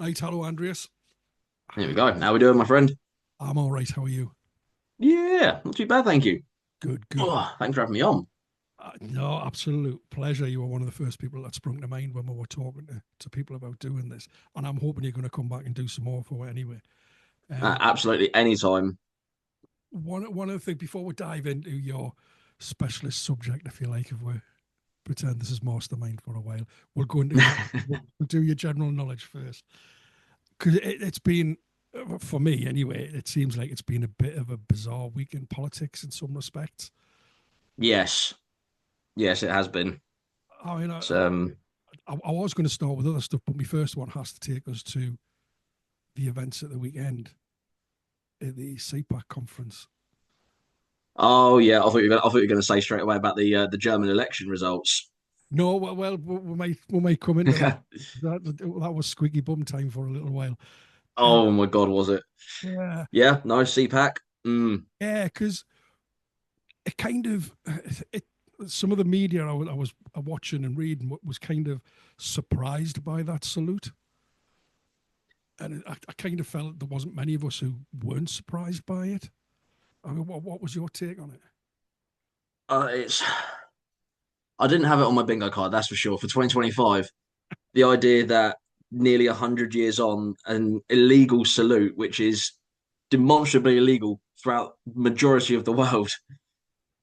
Right, hello, Andreas. There we go. How we doing, my friend? I'm all right. How are you? Yeah, not too bad, thank you. Good, good. Oh, thanks for having me on. No, absolute pleasure. You were one of the first people that sprung to mind when we were talking to people about doing this, and I'm hoping you're going to come back and do some more for it anyway. Um, Absolutely, anytime. one of the things before we dive into your specialist subject, if you like, if we pretend this is mastermind for a while, we'll go into we'll do your general knowledge first because it's been for me anyway. It seems like it's been a bit of a bizarre week in politics in some respects. Yes, yes, it has been. I mean, It's, I was going to start with other stuff, but my first one has to take us to the events at the weekend at the CPAC conference. oh yeah, I thought you were going to say straight away about the German election results. No, well, we might come into that. That was squeaky bum time for a little while. Uh, Oh my God, was it? yeah, Yeah, no CPAC. yeah, because it kind of it. Some of the media I was watching and reading was kind of surprised by that salute, and I kind of felt there wasn't many of us who weren't surprised by it. I mean, what was your take on it? It's I didn't have it on my bingo card, that's for sure. For 2025, the idea that nearly 100 years on, an illegal salute, which is demonstrably illegal throughout majority of the world,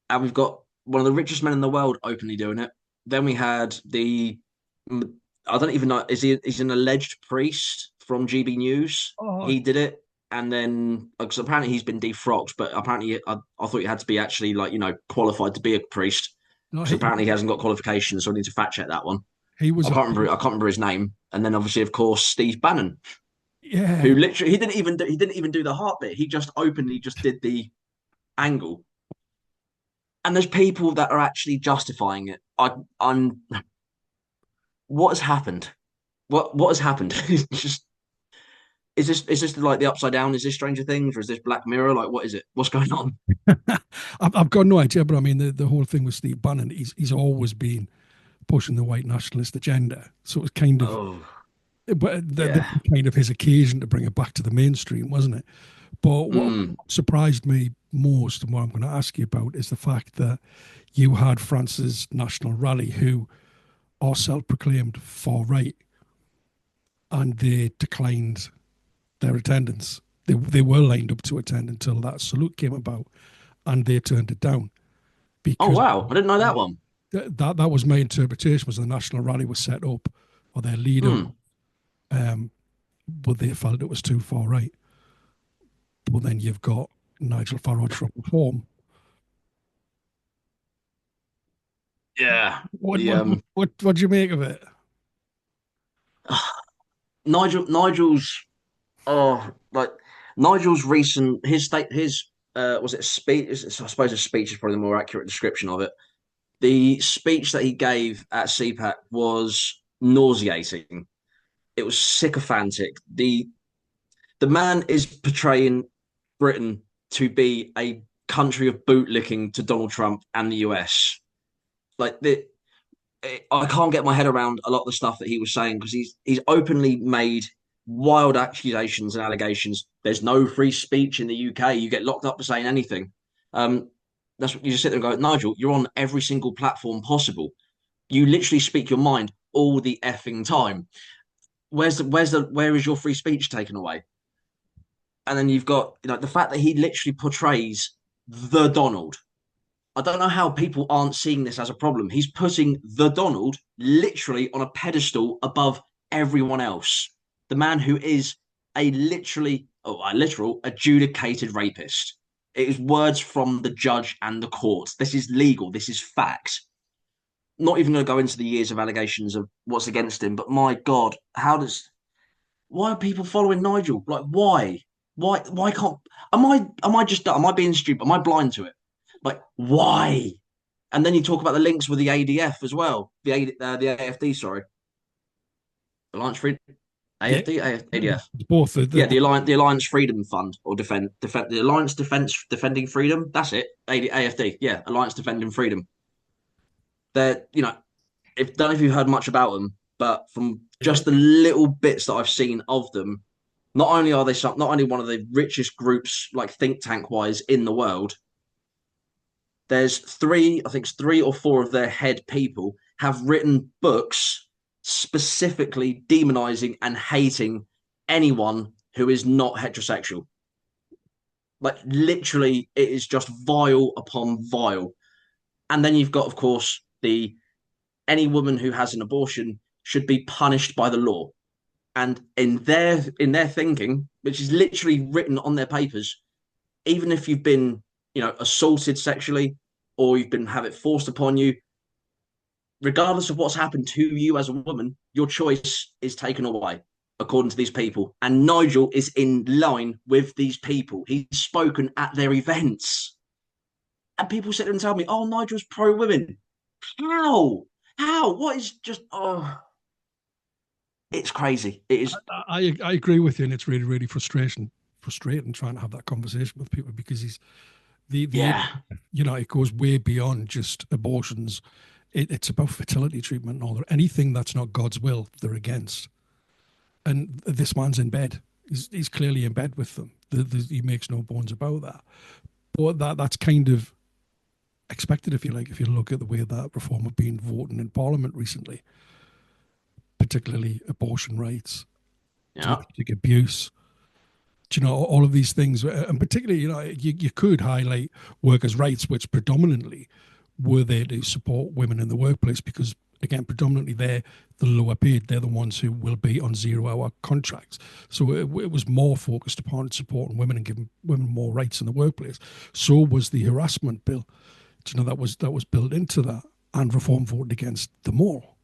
and we've got one of the richest men in the world openly doing it. Then we had I don't even know, he's an alleged priest from GB News. Oh, He did it, and then because apparently he's been defrocked, but apparently I thought you had to be actually like qualified to be a priest. no, Because apparently he hasn't got qualifications, so I need to fact check that one. he was I a can't remember. I can't remember his name. And then obviously, of course, Steve Bannon, yeah. who literally he didn't even do the heart bit. He just openly just did the angle. And there's people that are actually justifying it. I'm. What has happened? What has happened? It's just is this like the upside down? Is this Stranger Things or is this Black Mirror? Like what is it? What's going on? I've got no idea, but I mean the whole thing with Steve Bannon, he's always been pushing the white nationalist agenda. So it's kind of, Oh but this yeah. was kind of his occasion to bring it back to the mainstream, wasn't it? But what Mm. surprised me most, and what I'm going to ask you about, is the fact that you had France's national rally, who are self-proclaimed far right, and they declined their attendance. They were lined up to attend until that salute came about, and they turned it down Oh because wow, I didn't know that one. that was my interpretation. Was the national rally was set up, or their leader, Mm. um, but they felt it was too far right. But then you've got Nigel Farage from Reform. Yeah. What The what what do you make of it? Nigel's oh, like Nigel's recent his was it a speech? I suppose a speech is probably the more accurate description of it. The speech that he gave at CPAC was nauseating. It was sycophantic. The man is portraying Britain to be a country of bootlicking to Donald Trump and the US. Like I can't get my head around a lot of the stuff that he was saying because he's openly made wild accusations and allegations. There's no free speech in the UK. You get locked up for saying anything. Um, that's what you just sit there and go, Nigel, you're on every single platform possible. You literally speak your mind all the effing time. Where is your free speech taken away? And then you've got the fact that he literally portrays the Donald. I don't know how people aren't seeing this as a problem. He's putting the Donald literally on a pedestal above everyone else. The man who is a literal adjudicated rapist. It is words from the judge and the court. This is legal. This is fact. Not even going to go into the years of allegations of what's against him, but my God, why are people following Nigel? Like, why? Why can't? Am I being stupid? Am I blind to it? Like, why? And then you talk about the links with the ADF as well, the AFD, sorry, Alliance Freedom, Yeah, AFD, ADF. both Yeah, the Alliance Freedom Fund or defend the Alliance Defense Defending Freedom. That's it. AFD. Yeah, Alliance Defending Freedom. They're if don't know if you've heard much about them. but from Yeah. just the little bits that I've seen of them, not only are they not only one of the richest groups, like think tank wise, in the world, there's three, I think it's three or four of their head people have written books specifically demonizing and hating anyone who is not heterosexual. Like literally, it is just vile upon vile. And then you've got, of course, the any woman who has an abortion should be punished by the law. And in their thinking, which is literally written on their papers, even if you've been, assaulted sexually or you've been have it forced upon you, regardless of what's happened to you as a woman, your choice is taken away, according to these people. And Nigel is in line with these people. He's spoken at their events. And people sit there and tell me, oh, Nigel's pro women. How? How? What is just, oh, it's crazy. It is, I agree with you, and it's really really frustrating trying to have that conversation with people because he's the yeah. it goes way beyond just abortions. It's about fertility treatment and all that. Anything that's not God's will, they're against. And this man's in bed. He's clearly in bed with them. He makes no bones about that. But that's kind of expected, if you like, if you look at the way that reform have been voting in Parliament recently, particularly abortion rights, Yeah. domestic abuse, all of these things, and particularly, you could highlight workers' rights, which predominantly were there to support women in the workplace because, again, predominantly they're the lower paid. They're the ones who will be on 0 hour contracts. So it was more focused upon supporting women and giving women more rights in the workplace. So was the harassment bill. That was built into that, and Reform voted against them all.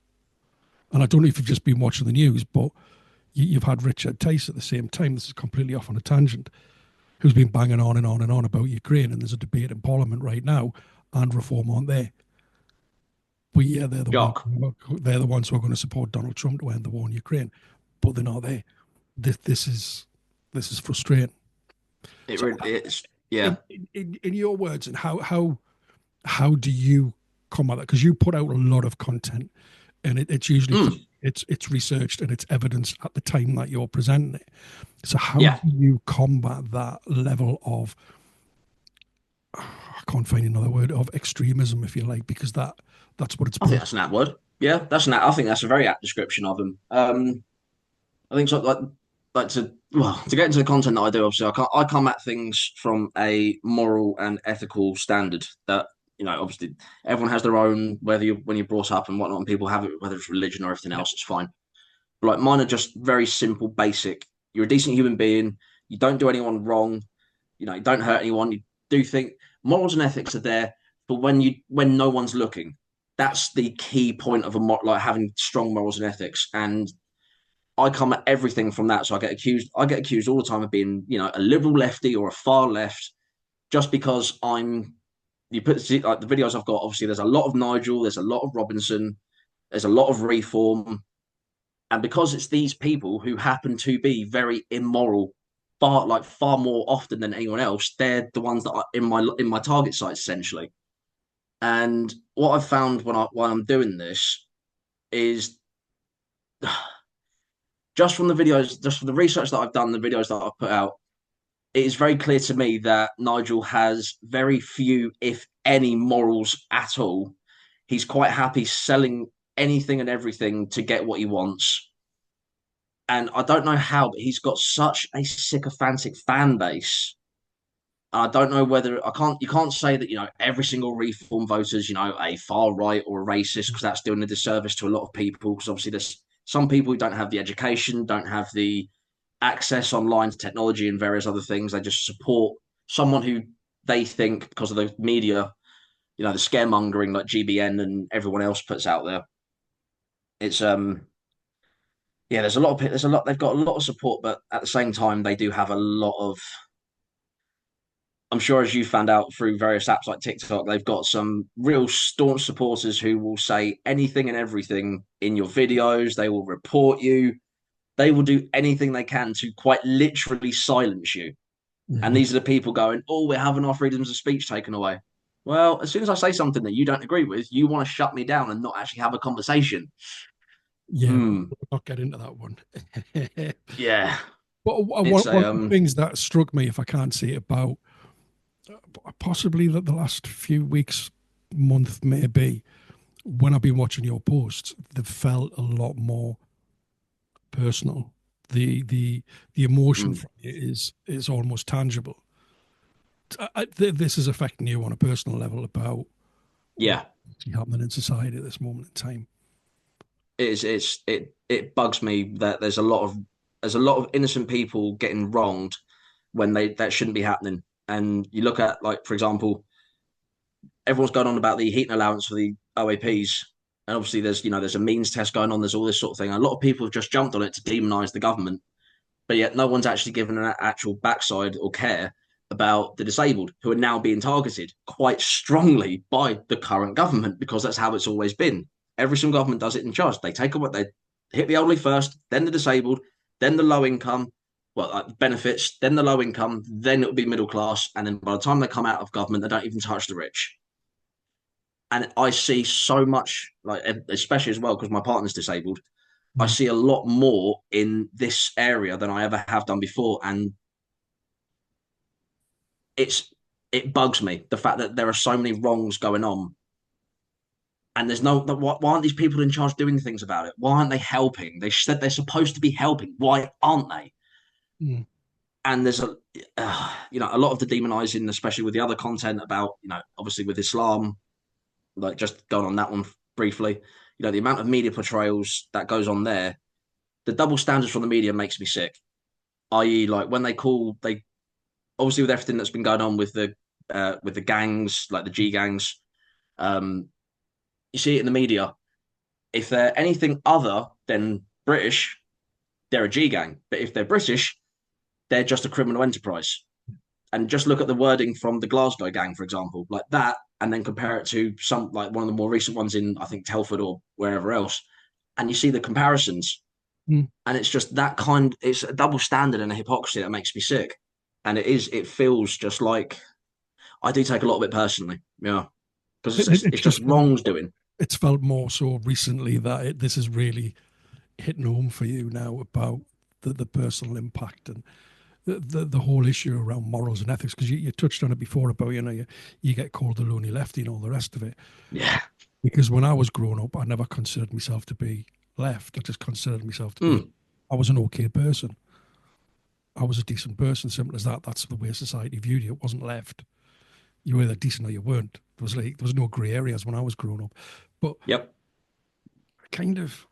And I don't know if you've just been watching the news, but you've had Richard Tice at the same time. This is completely off on a tangent. Who's been banging on and on and on about Ukraine, and there's a debate in Parliament right now, and Reform aren't there. But yeah, Jock. they're the ones who are going to support Donald Trump to end the war in Ukraine, but they're not there. This is frustrating. It So, really is. Yeah. in your words, and how do you come at that? Because you put out a lot of content, and it's usually Mm, it's researched and it's evidence at the time that you're presenting it. So how do yeah. you combat that level of, I can't find another word, of extremism, if you like, because that's what it's I think built. that's an apt word. Yeah, I think that's a very apt description of him. I think so. Like to get into the content that I do. Obviously, I come at things from a moral and ethical standard. That obviously, everyone has their own. Whether you when you're brought up and whatnot, and people have it, whether it's religion or everything Yeah. else, it's fine. But like mine are just very simple, basic. You're a decent human being. You don't do anyone wrong. You don't hurt anyone. You do think morals and ethics are there for when no one's looking. That's the key point of like having strong morals and ethics. And I come at everything from that. So I get accused all the time of being, a liberal lefty or a far left, just because you put like the videos I've got, obviously there's a lot of Nigel, there's a lot of Robinson, there's a lot of Reform. And because it's these people who happen to be very immoral, far more often than anyone else, they're the ones that are in my target sites essentially. And what I've found when I'm doing this is just from the research that I've done, the videos that I've put out, it is very clear to me that Nigel has very few, if any, morals at all. He's quite happy selling anything and everything to get what he wants. And I don't know how, but he's got such a sycophantic fan base. I don't know whether you can't say that, every single reform voter is, a far right or a racist, because that's doing a disservice to a lot of people. Because obviously there's some people who don't have the education, don't have the access online to technology and various other things. They just support someone who they think, because of the media, the scaremongering like GBN and everyone else puts out there. It's yeah, there's a lot they've got a lot of support, but at the same time they do have a lot of, I'm sure, as you found out through various apps like TikTok, they've got some real staunch supporters who will say anything and everything in your videos. They will report you. They will do anything they can to quite literally silence you. And Mhm. these are the people going, oh, we're having our freedoms of speech taken away. Well, as soon as I say something that you don't agree with, you want to shut me down and not actually have a conversation. Yeah, we'll Mm, not get into that one. yeah, But it's one a of the things that struck me, if I can't say it, about possibly the last few weeks, month maybe, when I've been watching your posts, they've felt a lot more personal. The emotion mm, from it is almost tangible. This is affecting you on a personal level about what's yeah. happening in society at this moment in time. It bugs me that there's a lot of innocent people getting wronged when they that shouldn't be happening. And you look at, like, for example, everyone's going on about the heating allowance for the OAPs, and obviously there's a means test going on. There's all this sort of thing. And a lot of people have just jumped on it to demonise the government, but yet no one's actually given an actual backside or care about the disabled who are now being targeted quite strongly by the current government, because that's how it's always been. Every single government does it in charge. They take what they hit the elderly first, then the disabled, then the low income, well, like benefits, then the low income, then it'll be middle class, and then by the time they come out of government, they don't even touch the rich. And I see so much, like, especially as well because my partner's disabled. I Mm. see a lot more in this area than I ever have done before, and it's it bugs me the fact that there are so many wrongs going on, and there's no why aren't these people in charge doing things about it? Why aren't they helping? They said they're supposed to be helping. Why aren't they? Mm. And there's a lot of the demonizing, especially with the other content about, obviously with Islam, like, just going on that one briefly. The amount of media portrayals that goes on there, the double standards from the media makes me sick. I.e., like, when they obviously, with everything that's been going on with the gangs, like the G gangs, um, you see it in the media. If they're anything other than British, they're a G gang. But if they're British, they're just a criminal enterprise. And just look at the wording from the Glasgow gang, for example, like that, and then compare it to some, like, one of the more recent ones in, I think, Telford or wherever else, and you see the comparisons. Mm. And it's just it's a double standard and a hypocrisy that makes me sick. And it feels just like I do take a lot of it personally, yeah, because It's it's just just felt wrongs doing. it's felt more so recently that this is really hitting home for you now about the personal impact and the whole issue around morals and ethics, because you touched on it before about you get called the loony lefty and all the rest of it. Yeah. Because when I was growing up, I never considered myself to be left. I just considered myself to be, Mm. I was an okay person. I was a decent person, simple as that. That's the way society viewed you. It wasn't left. You were either decent or you weren't. There was no grey areas when I was growing up. But Yep. kind of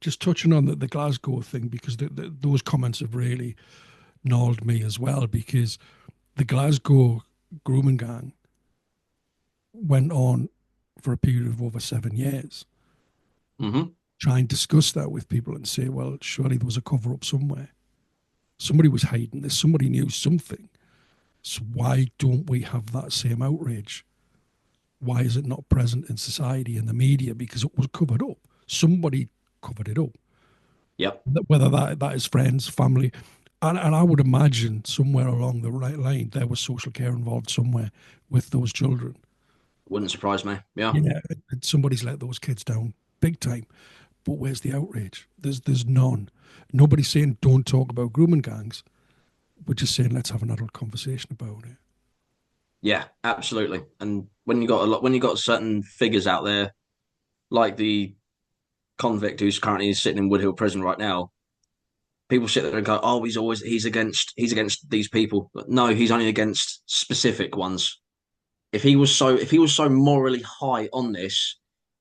just touching on the Glasgow thing, because those comments have really gnawed me as well, because the Glasgow grooming gang went on for a period of over 7 years. Mm-hmm. Try and discuss that with people and say, well, surely there was a cover up somewhere. Somebody was hiding this. Somebody knew something. So why don't we have that same outrage? Why is it not present in society and the media? Because it was covered up. Somebody covered it up. Yep. Whether that is friends, family, and I would imagine somewhere along the right line there was social care involved somewhere with those children. Wouldn't surprise me. Yeah. Yeah, somebody's let those kids down big time. But where's the outrage? There's none. Nobody's saying don't talk about grooming gangs. We're just saying let's have an adult conversation about it. Yeah, absolutely. And when you got certain figures out there, like the convict who's currently sitting in Woodhill prison right now, people sit there and go, "Oh, he's against these people." But no, he's only against specific ones. If he was so morally high on this,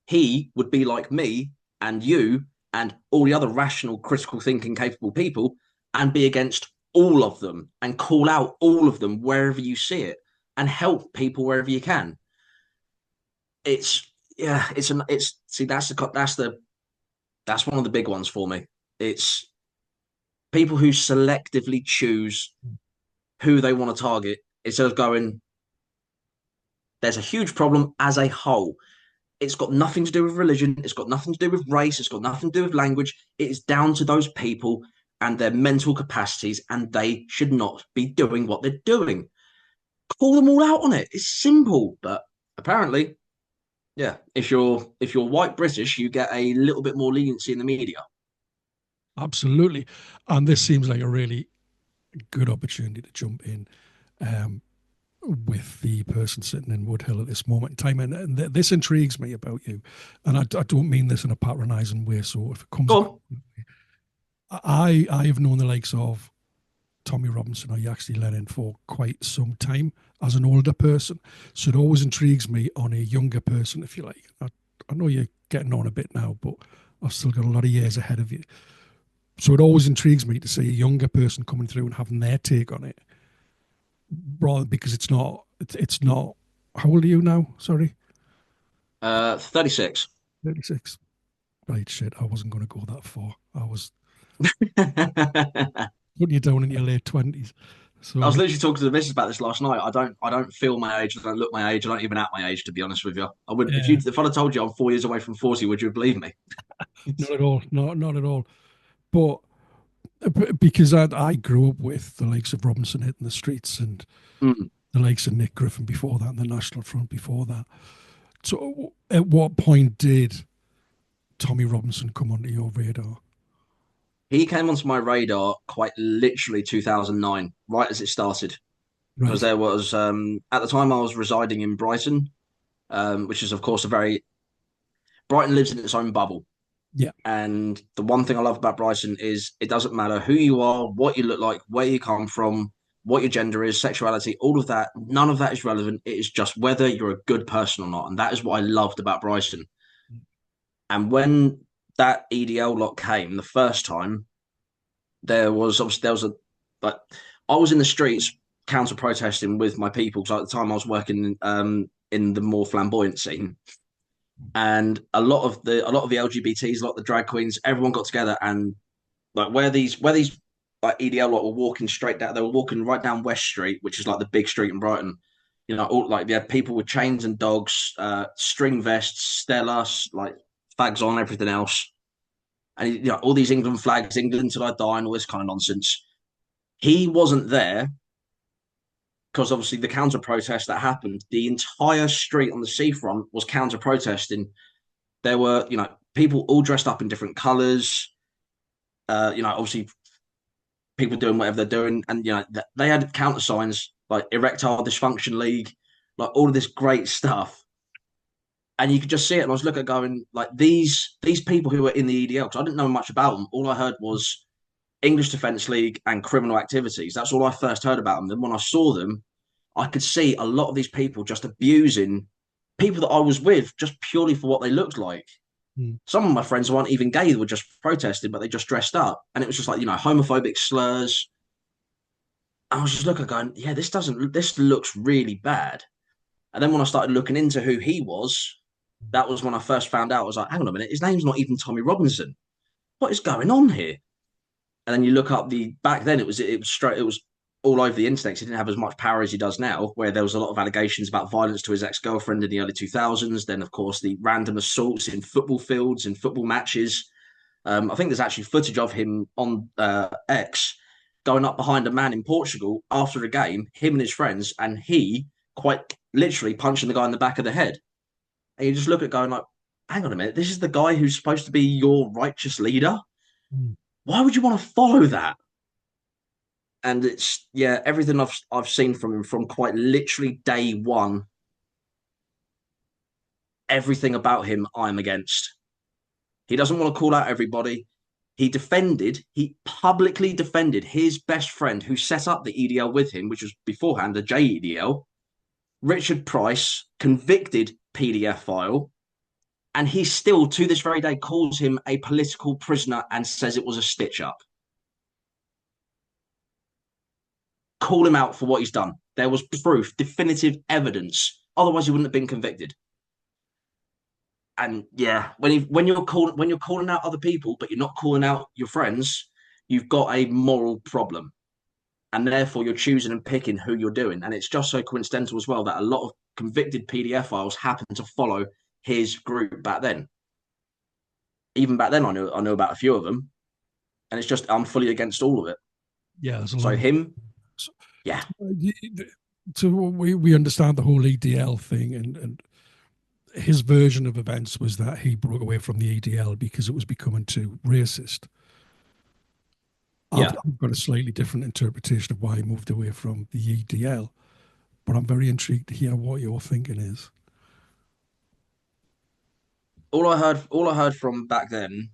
he would be like me and you and all the other rational, critical thinking, capable people, and be against all of them and call out all of them wherever you see it and help people wherever you can. It's yeah, it's see that's one of the big ones for me. It's people who selectively choose who they want to target instead of going, there's a huge problem as a whole. It's got nothing to do with religion. It's got nothing to do with race. It's got nothing to do with language. It is down to those people and their mental capacities, and they should not be doing what they're doing. Call them all out on it. It's simple, but apparently Yeah, if you're white British, you get a little bit more leniency in the media. Absolutely. And this seems like a really good opportunity to jump in um, with the person sitting in Woodhill at this moment in time. And this intrigues me about you. And I don't mean this in a patronizing way. So if it comes Go across, on. I have known the likes of Tommy Robinson, who you actually let in for quite some time as an older person. So it always intrigues me on a younger person, if you like. I know you're getting on a bit now, but I've still got a lot of years ahead of you. So it always intrigues me to see a younger person coming through and having their take on it, rather because it's not. How old are you now? Sorry, 36. 36. Right, shit. I wasn't going to go that far. I was I putting you down in your late 20s. was So literally talking to the missus about this last night. I don't feel my age. I don't look my age. I don't even act my age, to be honest with you. I wouldn't yeah, if I'd have told you I'm 4 years away from 40, would you believe me? not at all. Not at all. But because I grew up with the likes of Robinson hitting the streets and Mm. the likes of Nick Griffin before that and the National Front before that. So at what point did Tommy Robinson come onto your radar? He came onto my radar quite literally 2009, right as it started, because Right. there was at the time I was residing in Brighton, which is of course a very Brighton lives in its own bubble. Yeah. And the one thing I love about Brighton is it doesn't matter who you are, what you look like, where you come from, what your gender is, sexuality, all of that. None of that is relevant. It is just whether you're a good person or not. And that is what I loved about Brighton. And when that EDL lot came the first time, there was a like I was in the streets counter protesting with my people because at the time I was working in the more flamboyant scene, and a lot of the LGBTs, a lot of the drag queens, everyone got together and like where these like EDL like were walking straight down, they were walking right down West Street, which is like the big street in Brighton. You know, all like they had people with chains and dogs, string vests, Stella, like fags on, everything else, and you know all these England flags, England till I die, and all this kind of nonsense. He wasn't there because obviously the counter protest that happened, the entire street on the seafront was counter protesting. There were, people all dressed up in different colours. Obviously people doing whatever they're doing, and they had counter signs like Erectile Dysfunction League, like all of this great stuff. And you could just see it, and I was looking at going like these people who were in the EDL because I didn't know much about them. All I heard was English Defence League and criminal activities. That's all I first heard about them. Then when I saw them, I could see a lot of these people just abusing people that I was with just purely for what they looked like. Mm. Some of my friends weren't even gay, they were just protesting, but they just dressed up. And it was just like, homophobic slurs. I was just looking, going, yeah, this looks really bad. And then when I started looking into who he was, that was when I first found out. I was like, hang on a minute, his name's not even Tommy Robinson. What is going on here? And then you look up back then it was all over the internet. He didn't have as much power as he does now, where there was a lot of allegations about violence to his ex-girlfriend in the early 2000s. Then, of course, the random assaults in football fields, in football matches. I think there's actually footage of him on X going up behind a man in Portugal after a game, him and his friends, and he quite literally punching the guy in the back of the head. And you just look at it going like, hang on a minute, this is the guy who's supposed to be your righteous leader. Mm. Why would you want to follow that? And it's everything I've seen from him from quite literally day one. Everything about him I'm against. He doesn't want to call out everybody. He publicly defended his best friend who set up the EDL with him, which was beforehand the JEDL, Richard Price, convicted PDF file, and he still to this very day calls him a political prisoner and says it was a stitch up. Call him out for what he's done. There was proof, definitive evidence. Otherwise, he wouldn't have been convicted. And yeah, when you're calling out other people, but you're not calling out your friends, you've got a moral problem, and therefore you're choosing and picking who you're doing. And it's just so coincidental as well that a lot of convicted PDF files happen to follow his group back then. Even back then, I know about a few of them, and it's just I'm fully against all of it. Yeah, there's a lot So of. him, yeah, So we understand the whole EDL thing, and his version of events was that he broke away from the EDL because it was becoming too racist. Yeah. I've got a slightly different interpretation of why he moved away from the EDL, but I'm very intrigued to hear what your thinking is. All I heard from back then,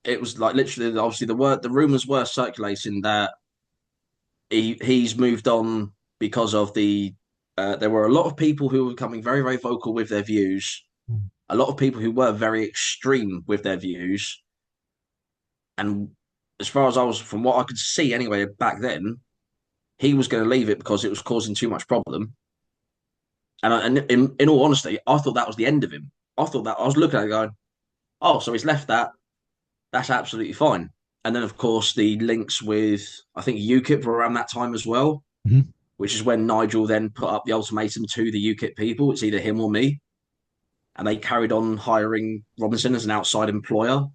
it was like literally, obviously, the rumors were circulating that he's moved on because of the. There were a lot of people who were becoming very, very vocal with their views. Mm. A lot of people who were very extreme with their views, and as far as I was, from what I could see anyway, back then, he was going to leave it because it was causing too much problem. And in all honesty, I thought that was the end of him. I thought that I was looking at it going, oh, so he's left that. That's absolutely fine. And then, of course, the links with, I think, UKIP were around that time as well, Mhm. which is when Nigel then put up the ultimatum to the UKIP people. It's either him or me. And they carried on hiring Robinson as an outside employer.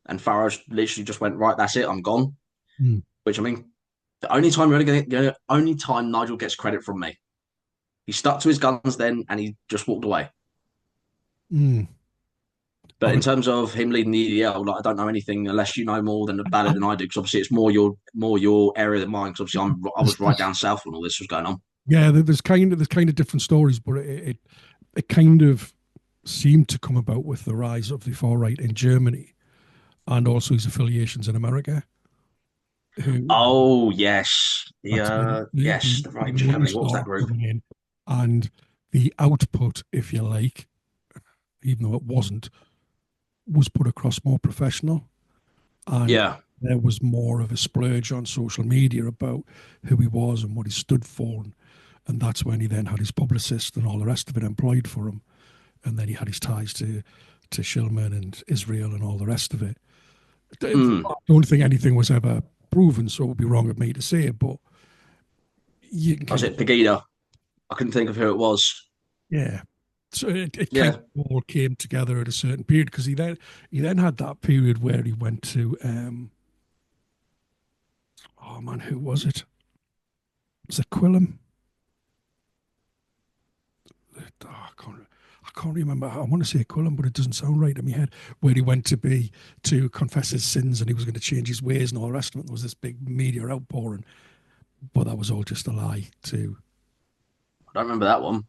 And Farage literally just went, right, that's it, I'm gone. Mm. Which, I mean, the only time you're going to get, only time Nigel gets credit from me. He stuck to his guns then and he just walked away. Mm. But in Okay. terms of him leading the EDL, like I don't know anything unless you know more than about I, it than I do, because obviously it's more your area than mine. Because obviously I was right down south when all this was going on. yeah, there's kind of different stories, but it kind of seemed to come about with the rise of the far right in Germany and also his affiliations in America. Who Oh yes, That's when yes, the the right money Germany. What was that started group? coming in, and the output, if you like, even though it wasn't, was put across more professional, and Yeah. there was more of a splurge on social media about who he was and what he stood for, and that's when he then had his publicist and all the rest of it employed for him, and then he had his ties to Shillman and Israel and all the rest of it. I Mm. don't think anything was ever proven, so it would be wrong of me to say it, but you can Was kind of it Pegida? I couldn't think of who it was. yeah. So it kind Yeah, of all came together at a certain period because he then had that period where he went to oh man, who was it? Was it Quillam? Oh, I can't remember. I want to say Quillam, but it doesn't sound right in my head. Where he went to confess his sins and he was going to change his ways and all the rest of it. There was this big media outpouring, but that was all just a lie too. I don't remember that one.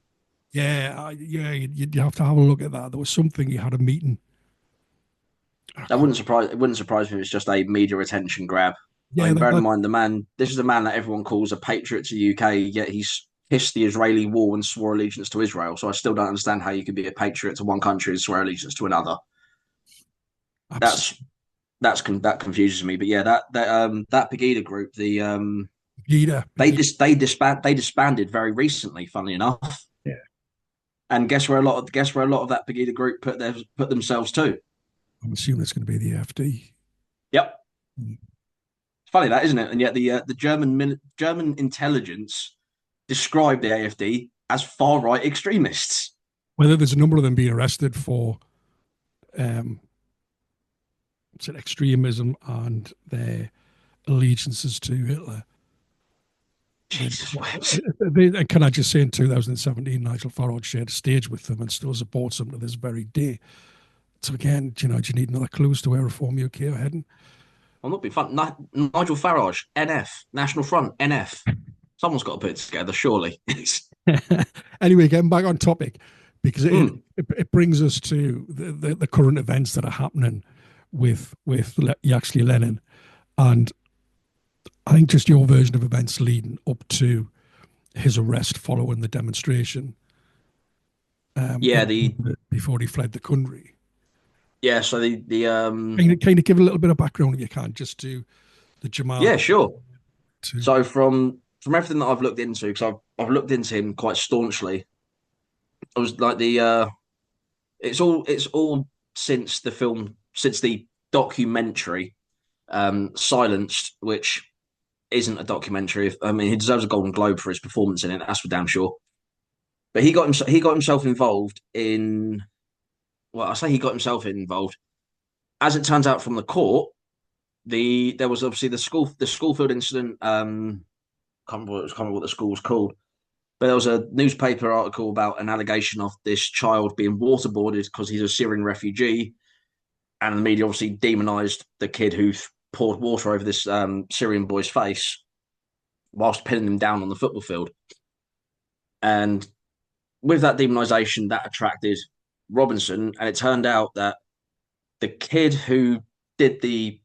Yeah, yeah, you'd have to have a look at that. There was something he had a meeting. I That can't, wouldn't surprise. It wouldn't surprise me if it's just a media attention grab. I yeah, mean, bear in that mind the man. This is the man that everyone calls a patriot to the UK. Yet he's kissed the Israeli wall and swore allegiance to Israel. So I still don't understand how you can be a patriot to one country and swear allegiance to another. absolutely. That's that confuses me. But yeah, that Pegida group, they disbanded very recently. Funnily enough, Yeah, and guess where a lot of that Pegida group put themselves to. I'm assuming it's going to be the AfD. Yep, Mm. it's funny that, isn't it? And yet the German intelligence described the AfD as far right extremists. Whether there's a number of them being arrested for um, extremism and their allegiances to Hitler. Then, Jesus whips. can I just say, in 2017, Nigel Farage shared a stage with them and still supports them to this very day. So again, do you need another clue as to where Reform UK are heading? I'm not being fun. Nigel Farage, NF, National Front, NF. Someone's got to put it together, surely. Anyway, getting back on topic, because Mm. it brings us to the current events that are happening with Yaxley Lenin, and I think just your version of events leading up to his arrest following the demonstration Yeah, before he fled the country. yeah. So the Kind of give a little bit of background if you can, just to the Jamal. yeah, sure. To So from everything that I've looked into, because I've looked into him quite staunchly. I was like it's all since the film, since the documentary, Silenced, which isn't a documentary. I mean, he deserves a Golden Globe for his performance in it. That's for damn sure. But he got himself involved in. Well, I say he got himself involved. As it turns out from the court, there was obviously the Schofield incident. Can't remember what the school was called. But there was a newspaper article about an allegation of this child being waterboarded because he's a Syrian refugee, and the media obviously demonized the kid who poured water over this Syrian boy's face whilst pinning him down on the football field. And with that demonization, that attracted Robinson, and it turned out that the kid who did the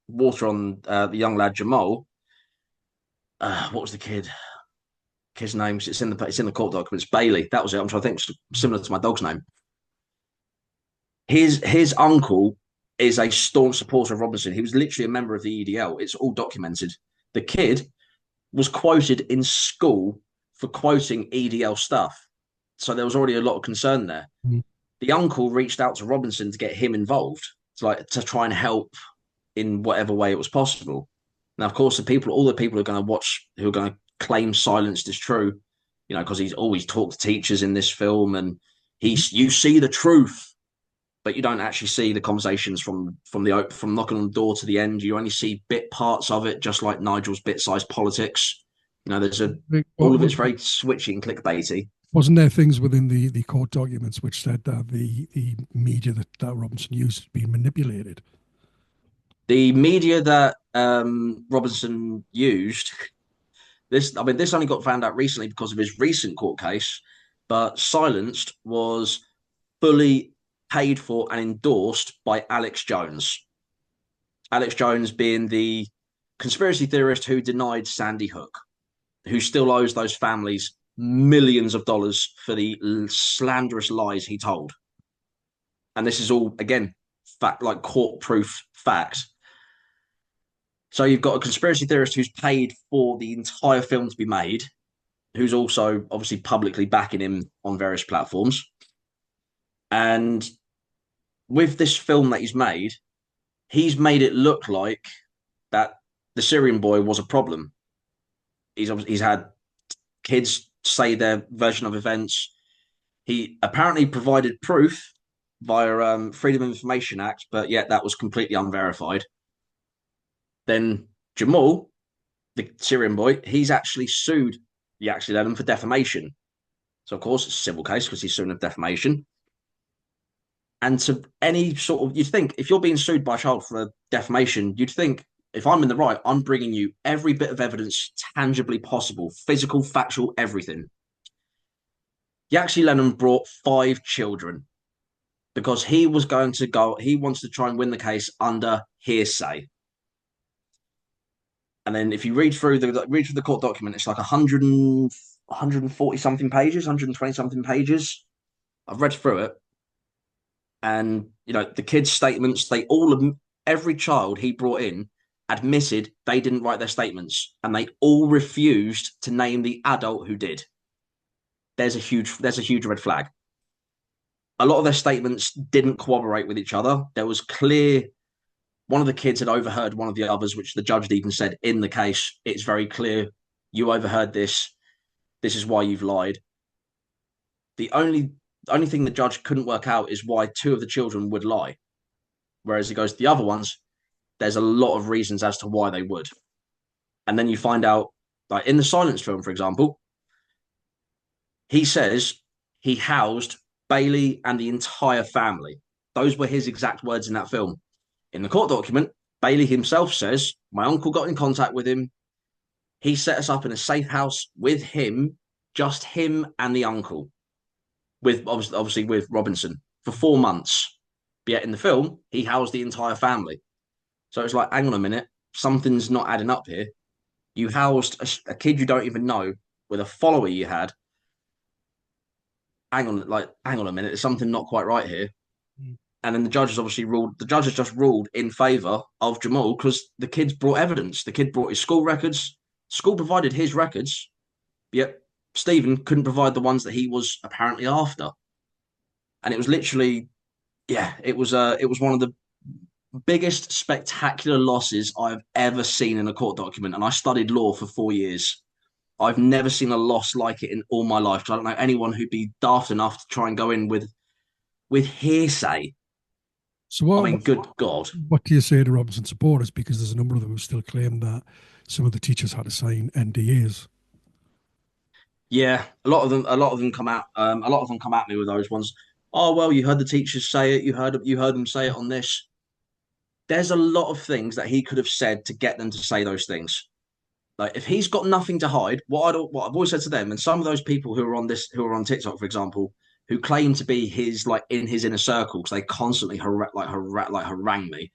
water on the young lad Jamal, what was the kid's name? It's in the court documents. Bailey. That was it. I'm trying to think. Similar to my dog's name. His uncle is a staunch supporter of Robinson. He was literally a member of the EDL. It's all documented. The kid was quoted in school for quoting EDL stuff. So there was already a lot of concern there. Mm. The uncle reached out to Robinson to get him involved, to try and help in whatever way it was possible. Now, of course, all the people who are going to watch, who are going to claim silenced is true, because he's always talked to teachers in this film, and you see the truth, but you don't actually see the conversations from knocking on the door to the end. You only see bit parts of it, just like Nigel's bit-sized politics. There's all of it's very switchy and clickbaity. Wasn't there things within the court documents which said that the media that Robinson used had been manipulated? The media that Robinson used, this only got found out recently because of his recent court case, but Silenced was fully paid for and endorsed by Alex Jones. Alex Jones being the conspiracy theorist who denied Sandy Hook, who still owes those families millions of dollars for the slanderous lies he told. And this is all, again, court-proof facts. So you've got a conspiracy theorist who's paid for the entire film to be made, who's also obviously publicly backing him on various platforms. And with this film that he's made it look like that the Syrian boy was a problem. He's had kids say their version of events. He apparently provided proof via Freedom of Information Act, but yet that was completely unverified. Then Jamal, the Syrian boy, he's actually sued the Actually Lennon for defamation. So, of course, it's a civil case because he's suing of defamation. And to any sort of, you'd think if you're being sued by a child for defamation, you'd think if I'm in the right, I'm bringing you every bit of evidence tangibly possible, physical, factual, everything. Yaxley Lennon brought 5 children because he wanted to try and win the case under hearsay. And then if you read through the court document, it's like 140 something pages, 120 something pages. I've read through it. And, the kids' statements, every child he brought in admitted they didn't write their statements, and they all refused to name the adult who did. There's a huge red flag. A lot of their statements didn't corroborate with each other. There was clear, one of the kids had overheard one of the others, which the judge had even said in the case, it's very clear, you overheard this. This is why you've lied. The only thing the judge couldn't work out is why 2 of the children would lie. Whereas he goes, the other ones, there's a lot of reasons as to why they would. And then you find out, like in the Silence film, for example, he says he housed Bailey and the entire family. Those were his exact words in that film. In the court document, Bailey himself says, my uncle got in contact with him. He set us up in a safe house with him, just him and the uncle, with obviously with Robinson for 4 months. But yet in the film, he housed the entire family. So it's like, hang on a minute, something's not adding up here. You housed a kid you don't even know with a follower you had. Hang on a minute, there's something not quite right here. Mm. And then the judge has just ruled in favour of Jamal because the kid's brought evidence. The kid brought his school records. School provided his records, yet Stephen couldn't provide the ones that he was apparently after. And it was literally, it was one of the biggest spectacular losses I've ever seen in a court document. And I studied law for 4 years. I've never seen a loss like it in all my life. I don't know anyone who'd be daft enough to try and go in with hearsay. So good God. What do you say to Robinson supporters? Because there's a number of them who still claim that some of the teachers had to sign NDAs. Yeah, a lot of them come out. A lot of them come at me with those ones. Oh well, you heard the teachers say it. You heard them say it on this. There's a lot of things that he could have said to get them to say those things. Like if he's got nothing to hide, what I've always said to them, and some of those people who are on TikTok, for example, who claim to be his like in his inner circle because they constantly harangue me.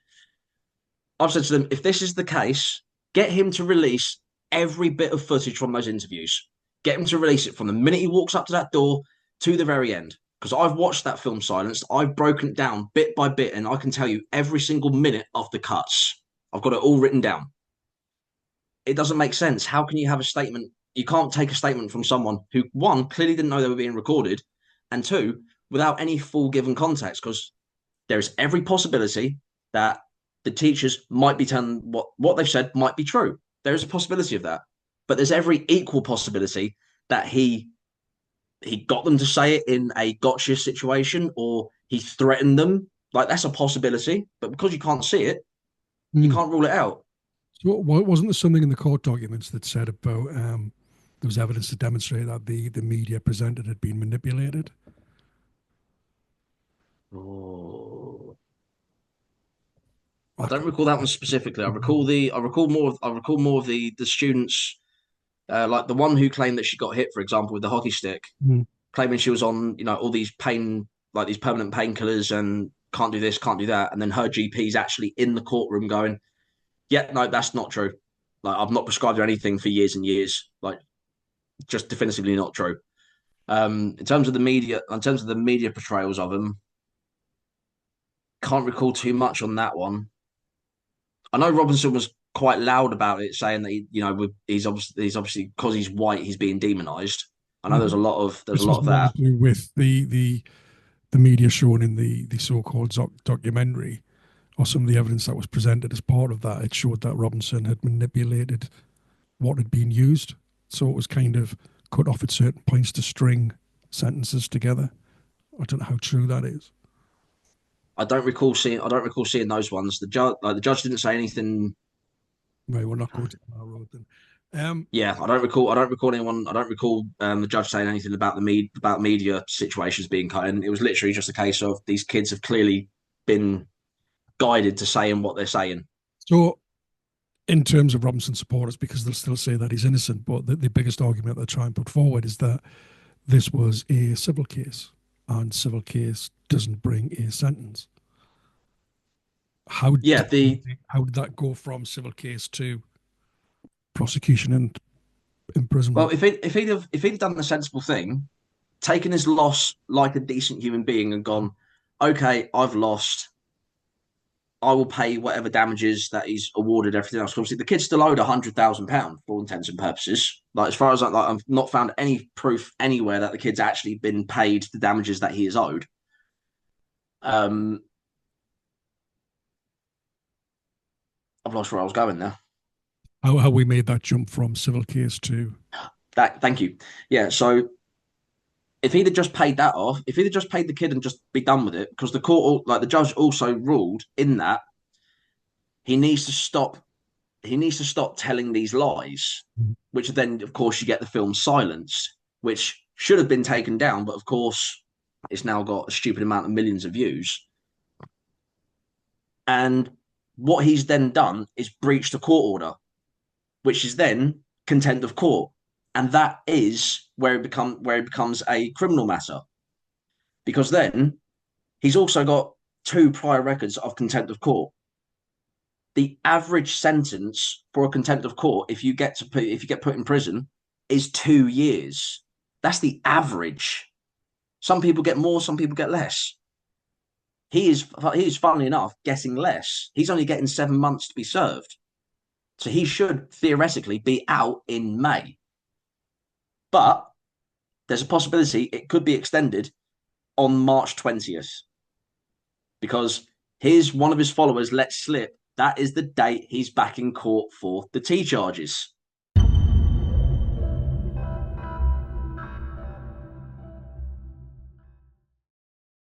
I've said to them, if this is the case, get him to release every bit of footage from those interviews. Get him to release it from the minute he walks up to that door to the very end. Because I've watched that film Silenced, I've broken it down bit by bit, and I can tell you every single minute of the cuts. I've got it all written down. It doesn't make sense. How can you have a statement? You can't take a statement from someone who, one, clearly didn't know they were being recorded, and two, without any full given context, because there is every possibility that the teachers might be telling what they've said might be true. There is a possibility of that, but there's every equal possibility that he got them to say it in a gotcha situation or he threatened them. Like that's a possibility, but because you can't see it, you Hmm. can't rule it out. So, wasn't there something in the court documents that said about there was evidence to demonstrate that the media presented had been manipulated? Oh, I I don't can't recall that one specifically. I recall more of the students, like the one who claimed that she got hit, for example, with the hockey stick, remember. claiming she was on, all these pain, like these permanent painkillers and can't do this, can't do that. And then her GP's actually in the courtroom going, yeah, no, that's not true. Like I've not prescribed her anything for years and years. Like just definitively not true. In terms of the media portrayals of him, can't recall too much on that one. I know Robinson was quite loud about it, saying that he's obviously because he's white, he's being demonized. I know there's a Mhm. lot of there's a This was lot of more to that. do with the media shown in the so-called documentary, or some of the evidence that was presented as part of that. It showed that Robinson had manipulated what had been used, so it was kind of cut off at certain points to string sentences together. I don't know how true that is. I don't recall seeing those ones. The judge didn't say anything. Right, we're not going to that road then. Yeah, I don't recall anyone. I don't recall the judge saying anything about about media situations being cut in. It was literally just a case of these kids have clearly been guided to saying what they're saying. so, in terms of Robinson supporters, because they'll still say that he's innocent, but the biggest argument they try and put forward is that this was a civil case, and civil case doesn't bring a sentence. How Yeah, did the how did that go from civil case to prosecution and well, imprisonment? if he'd done the sensible thing, taken his loss like a decent human being and gone, okay, I've lost. I will pay whatever damages that he's awarded. Everything else. Obviously, the kid's still owed £100,000 for all intents and purposes. Like as far as I've not found any proof anywhere that the kid's actually been paid the damages that he is owed. Um, I've lost where I was going there. How we made that jump from civil case to Thank you. Yeah. So if he'd have just paid that off, if he'd have just paid the kid and just be done with it, because the court, like the judge, also ruled in that he needs to stop. He needs to stop telling these lies, which then, of course, you get the film Silenced, which should have been taken down, but of course, it's now got a stupid amount of millions of views. And what he's then done is breached a court order, which is then contempt of court, and that is where it becomes a criminal matter because then he's also got two prior records of contempt of court. The average sentence for a contempt of court, if you get put in prison, is 2 years. That's the average. Some people get more, some people get less. He is funnily enough getting less. He's only getting 7 months to be served, so he should theoretically be out in May. But there's a possibility it could be extended on March 20th because one of his followers let slip that is the date he's back in court for the T charges.